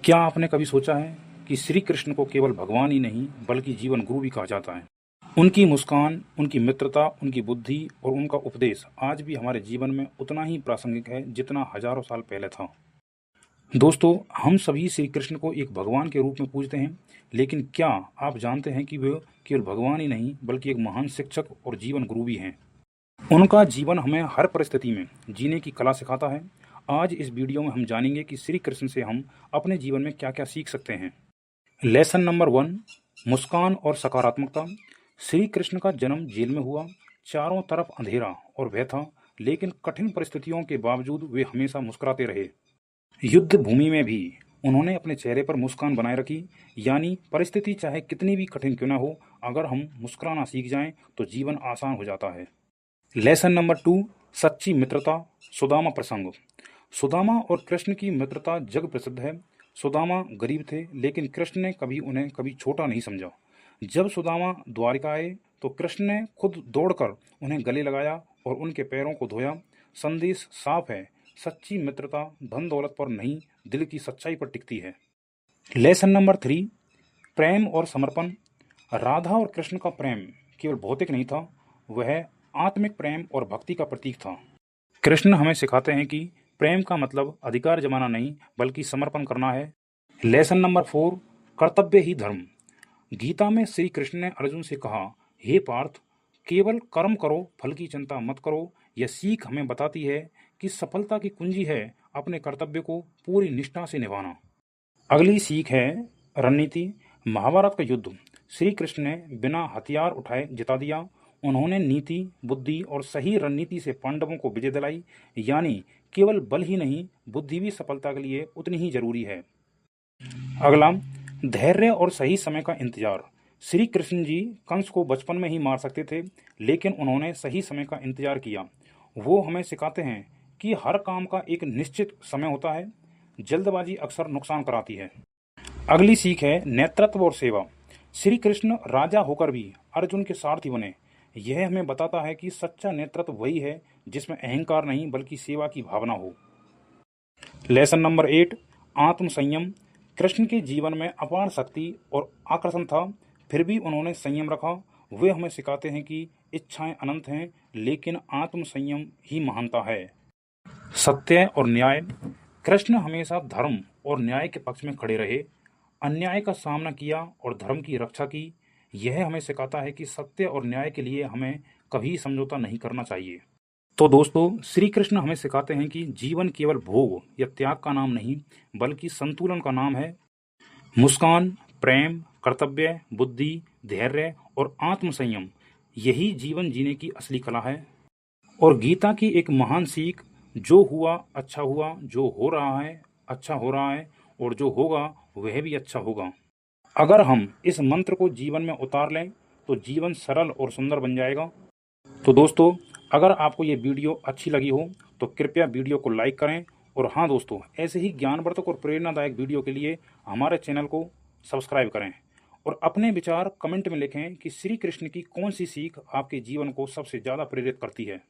क्या आपने कभी सोचा है कि श्री कृष्ण को केवल भगवान ही नहीं बल्कि जीवन गुरु भी कहा जाता है। उनकी मुस्कान, उनकी मित्रता, उनकी बुद्धि और उनका उपदेश आज भी हमारे जीवन में उतना ही प्रासंगिक है जितना हजारों साल पहले था। दोस्तों, हम सभी श्री कृष्ण को एक भगवान के रूप में पूजते हैं, लेकिन क्या आप जानते हैं कि वे केवल भगवान ही नहीं बल्कि एक महान शिक्षक और जीवन गुरु भी हैं। उनका जीवन हमें हर परिस्थिति में जीने की कला सिखाता है। आज इस वीडियो में हम जानेंगे कि श्री कृष्ण से हम अपने जीवन में क्या क्या सीख सकते हैं। लेसन नंबर 1, मुस्कान और सकारात्मकता। श्री कृष्ण का जन्म जेल में हुआ। चारों तरफ अंधेरा और भय था, लेकिन कठिन परिस्थितियों के बावजूद वे हमेशा मुस्कुराते रहे। युद्ध भूमि में भी उन्होंने अपने चेहरे पर मुस्कान बनाए रखी। यानी परिस्थिति चाहे कितनी भी कठिन क्यों ना हो, अगर हम मुस्कुराना सीख जाएं तो जीवन आसान हो जाता है। लेसन नंबर 2, सच्ची मित्रता। सुदामा प्रसंग। सुदामा और कृष्ण की मित्रता जग प्रसिद्ध है। सुदामा गरीब थे, लेकिन कृष्ण ने उन्हें कभी छोटा नहीं समझा। जब सुदामा द्वारिका आए तो कृष्ण ने खुद दौड़कर उन्हें गले लगाया और उनके पैरों को धोया। संदेश साफ है, सच्ची मित्रता धन दौलत पर नहीं, दिल की सच्चाई पर टिकती है। लेसन नंबर 3, प्रेम और समर्पण। राधा और कृष्ण का प्रेम केवल भौतिक नहीं था, वह आत्मिक प्रेम और भक्ति का प्रतीक था। कृष्ण हमें सिखाते हैं कि प्रेम का मतलब अधिकार जमाना नहीं बल्कि समर्पण करना है। लेसन नंबर 4, कर्तव्य ही धर्म। गीता में श्री कृष्ण ने अर्जुन से कहा, हे पार्थ, केवल कर्म करो, फल की चिंता मत करो। यह सीख हमें बताती है कि सफलता की कुंजी है अपने कर्तव्य को पूरी निष्ठा से निभाना। अगली सीख है रणनीति। महाभारत का युद्ध श्री कृष्ण ने बिना हथियार उठाए जिता दिया। उन्होंने नीति, बुद्धि और सही रणनीति से पांडवों को विजय दिलाई। यानी केवल बल ही नहीं, बुद्धि भी सफलता के लिए उतनी ही जरूरी है। अगला, धैर्य और सही समय का इंतजार। श्री कृष्ण जी कंस को बचपन में ही मार सकते थे, लेकिन उन्होंने सही समय का इंतजार किया। वो हमें सिखाते हैं कि हर काम का एक निश्चित समय होता है। जल्दबाजी अक्सर नुकसान कराती है। अगली सीख है नेतृत्व और सेवा। श्री कृष्ण राजा होकर भी अर्जुन के सारथी बने। यह हमें बताता है कि सच्चा नेतृत्व वही है जिसमें अहंकार नहीं बल्कि सेवा की भावना हो। लेसन नंबर 8, आत्म संयम। कृष्ण के जीवन में अपार शक्ति और आकर्षण था, फिर भी उन्होंने संयम रखा। वे हमें सिखाते हैं कि इच्छाएं अनंत हैं, लेकिन आत्म संयम ही महानता है। सत्य और न्याय। कृष्ण हमेशा धर्म और न्याय के पक्ष में खड़े रहे, अन्याय का सामना किया और धर्म की रक्षा की। यह हमें सिखाता है कि सत्य और न्याय के लिए हमें कभी समझौता नहीं करना चाहिए। तो दोस्तों, श्री कृष्ण हमें सिखाते हैं कि जीवन केवल भोग या त्याग का नाम नहीं बल्कि संतुलन का नाम है। मुस्कान, प्रेम, कर्तव्य, बुद्धि, धैर्य और आत्म संयम, यही जीवन जीने की असली कला है। और गीता की एक महान सीख, जो हुआ अच्छा हुआ, जो हो रहा है अच्छा हो रहा है, और जो होगा वह भी अच्छा होगा। अगर हम इस मंत्र को जीवन में उतार लें तो जीवन सरल और सुंदर बन जाएगा। तो दोस्तों, अगर आपको ये वीडियो अच्छी लगी हो तो कृपया वीडियो को लाइक करें। और हाँ दोस्तों, ऐसे ही ज्ञानवर्धक और प्रेरणादायक वीडियो के लिए हमारे चैनल को सब्सक्राइब करें और अपने विचार कमेंट में लिखें कि श्री कृष्ण की कौन सी सीख आपके जीवन को सबसे ज़्यादा प्रेरित करती है।